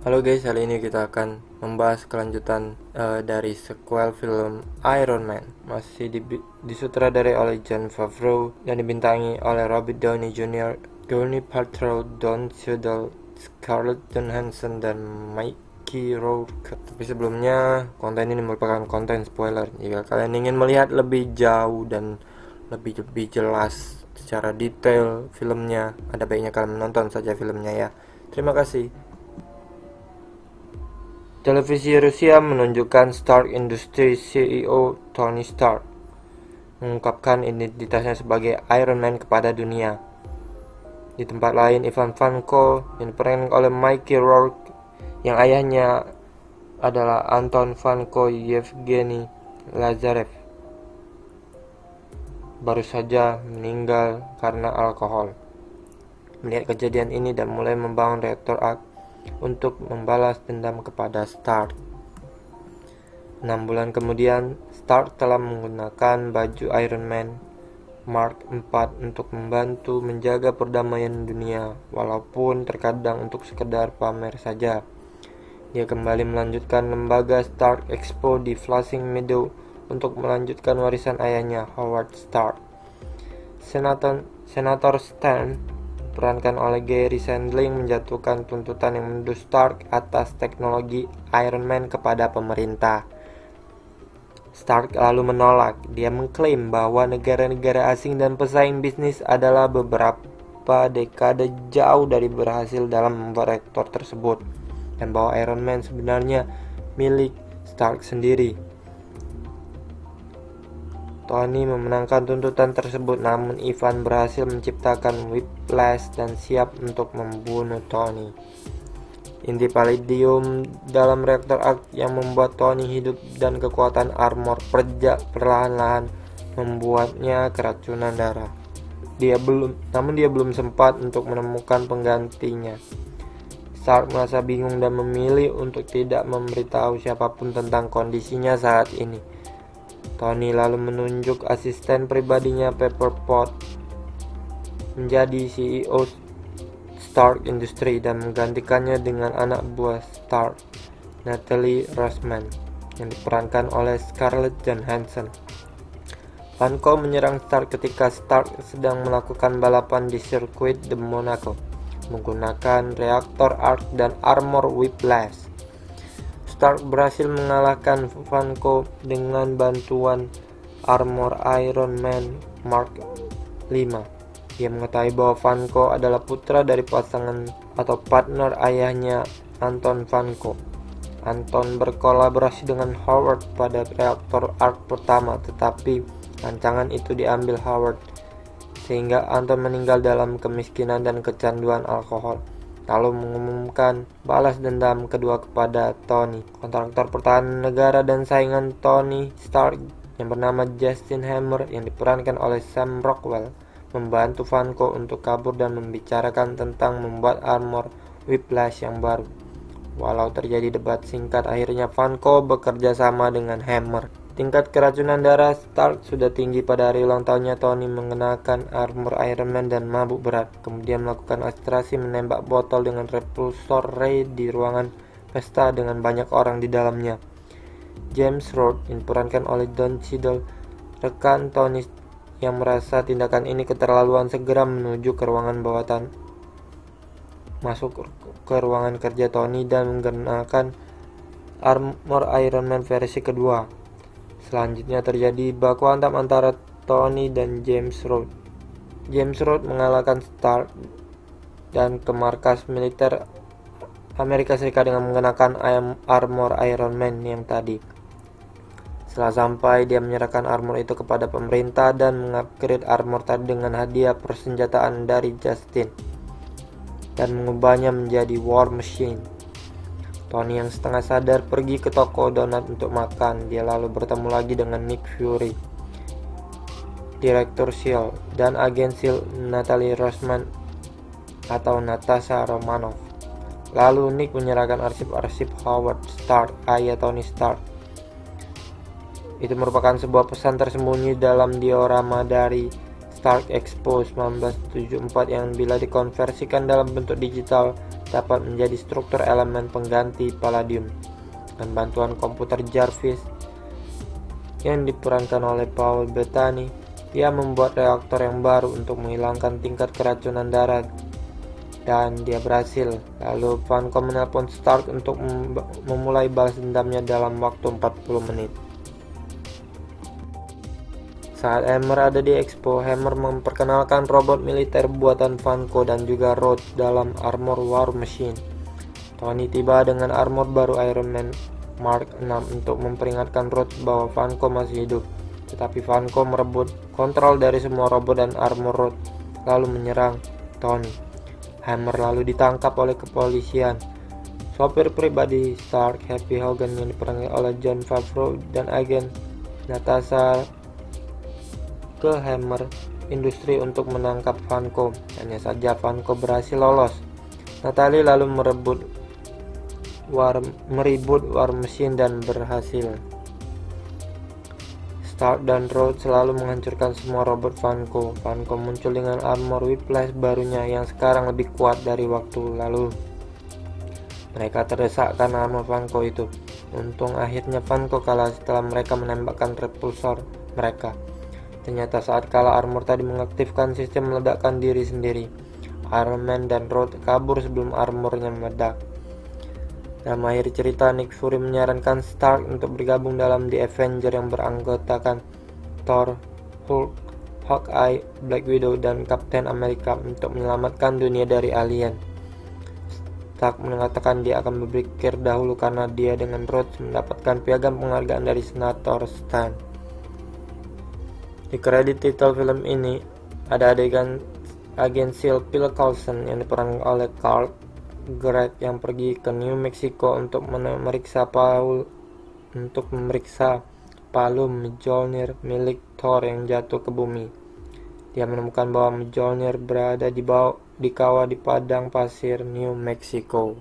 Halo guys, kali ini kita akan membahas kelanjutan dari sequel film Iron Man. Masih disutradarai oleh Jon Favreau dan dibintangi oleh Robert Downey Jr., Gwyneth Paltrow, Don Cheadle, Scarlett Johansson, dan Mickey Rourke. Tapi sebelumnya, konten ini merupakan konten spoiler. Jika kalian ingin melihat lebih jauh dan lebih jelas secara detail filmnya, ada baiknya kalian menonton saja filmnya ya. Terima kasih. Televisi Rusia menunjukkan Stark Industries CEO Tony Stark mengungkapkan identitasnya sebagai Iron Man kepada dunia. Di tempat lain, Ivan Vanko yang diperankan oleh Mickey Rourke, yang ayahnya adalah Anton Vanko Yevgeny Lazarev, baru saja meninggal karena alkohol. Melihat kejadian ini dan mulai membangun reaktor arc untuk membalas dendam kepada Stark. 6 bulan kemudian, Stark telah menggunakan baju Iron Man Mark IV untuk membantu menjaga perdamaian dunia, walaupun terkadang untuk sekedar pamer saja. Dia kembali melanjutkan lembaga Stark Expo di Flushing Meadow untuk melanjutkan warisan ayahnya, Howard Stark. Senator Stan, diperankan oleh Gary Shandling, menjatuhkan tuntutan yang menuduh Stark atas teknologi Iron Man kepada pemerintah. Stark lalu menolak. Dia mengklaim bahwa negara-negara asing dan pesaing bisnis adalah beberapa dekade jauh dari berhasil dalam membuat reaktor tersebut, dan bahwa Iron Man sebenarnya milik Stark sendiri. Tony memenangkan tuntutan tersebut, namun Ivan berhasil menciptakan Whiplash dan siap untuk membunuh Tony. Inti palladium dalam reaktor arc yang membuat Tony hidup dan kekuatan armor perlahan-lahan membuatnya keracunan darah. Namun dia belum sempat untuk menemukan penggantinya. Stark merasa bingung dan memilih untuk tidak memberitahu siapapun tentang kondisinya saat ini. Tony lalu menunjuk asisten pribadinya Pepper Potts menjadi CEO Stark Industries dan menggantikannya dengan anak buah Stark, Natalie Roseman, yang diperankan oleh Scarlett Johansson. Vanko menyerang Stark ketika Stark sedang melakukan balapan di sirkuit de Monaco menggunakan reaktor arc dan armor Whiplash. Stark berhasil mengalahkan Vanko dengan bantuan armor Iron Man Mark V. Dia mengetahui bahwa Vanko adalah putra dari pasangan atau partner ayahnya, Anton Vanko. Anton berkolaborasi dengan Howard pada reaktor arc pertama, tetapi rancangan itu diambil Howard, sehingga Anton meninggal dalam kemiskinan dan kecanduan alkohol, lalu mengumumkan balas dendam kedua kepada Tony. Kontraktor pertahanan negara dan saingan Tony Stark yang bernama Justin Hammer, yang diperankan oleh Sam Rockwell, membantu Vanko untuk kabur dan membicarakan tentang membuat armor Whiplash yang baru. Walau terjadi debat singkat, akhirnya Vanko bekerja sama dengan Hammer. Tingkat keracunan darah Stark sudah tinggi. Pada hari ulang tahunnya, Tony mengenakan armor Iron Man dan mabuk berat, kemudian melakukan aspirasi menembak botol dengan repulsor ray di ruangan pesta dengan banyak orang di dalamnya. James Rhodes, yang diperankan oleh Don Cheadle, rekan Tony yang merasa tindakan ini keterlaluan, segera menuju ke ruangan bawah masuk ke ruangan kerja Tony dan menggunakan armor Iron Man versi kedua. Selanjutnya terjadi baku hantam antara Tony dan James Rhodes. James Rhodes mengalahkan Stark dan ke markas militer Amerika Serikat dengan mengenakan armor Iron Man yang tadi. Setelah sampai, dia menyerahkan armor itu kepada pemerintah dan mengupgrade armor tadi dengan hadiah persenjataan dari Justin dan mengubahnya menjadi War Machine. Tony yang setengah sadar pergi ke toko donat untuk makan. Dia lalu bertemu lagi dengan Nick Fury, Direktur SEAL, dan agen SEAL Natalie Roseman atau Natasha Romanoff. Lalu Nick menyerahkan arsip-arsip Howard Stark, ayah Tony Stark. Itu merupakan sebuah pesan tersembunyi dalam diorama dari Stark Expo 1974 yang bila dikonversikan dalam bentuk digital dapat menjadi struktur elemen pengganti palladium. Dan bantuan komputer Jarvis yang diperankan oleh Paul Bettany, dia membuat reaktor yang baru untuk menghilangkan tingkat keracunan darat. Dan dia berhasil. Lalu Vanko menelpon Stark untuk memulai balas dendamnya dalam waktu 40 menit. Saat Hammer ada di Expo, Hammer memperkenalkan robot militer buatan Vanko dan juga Rhodes dalam Armor War Machine. Tony tiba dengan armor baru Iron Man Mark 6 untuk memperingatkan Rhodes bahwa Vanko masih hidup. Tetapi Vanko merebut kontrol dari semua robot dan armor Rhodes, lalu menyerang Tony. Hammer lalu ditangkap oleh kepolisian. Sopir pribadi Stark, Happy Hogan yang diperankan oleh Jon Favreau, dan agen Natasha ke Hammer Industri untuk menangkap Vanko. Hanya saja Vanko berhasil lolos. Natalie lalu meribut War Machine dan berhasil. Stark dan Rhodes selalu menghancurkan semua robot Vanko. Vanko muncul dengan armor Whiplash barunya yang sekarang lebih kuat dari waktu lalu. Mereka terdesak karena armor Vanko itu. Untung akhirnya Vanko kalah setelah mereka menembakkan repulsor mereka. Ternyata saat kalah armor tadi mengaktifkan sistem meledakkan diri sendiri. Iron Man dan Rhodes kabur sebelum armornya meledak. Dalam akhir cerita, Nick Fury menyarankan Stark untuk bergabung dalam The Avengers yang beranggotakan Thor, Hulk, Hawkeye, Black Widow, dan Captain America untuk menyelamatkan dunia dari alien. Stark mengatakan dia akan berpikir dahulu karena dia dengan Rhodes mendapatkan piagam penghargaan dari Senator Stan. Di kredit titel film ini ada adegan agen SEAL Phil Coulson yang diperankan oleh Carl Gregg yang pergi ke New Mexico untuk memeriksa palu Mjolnir milik Thor yang jatuh ke bumi. Dia menemukan bahwa Mjolnir berada di kawah di padang pasir New Mexico.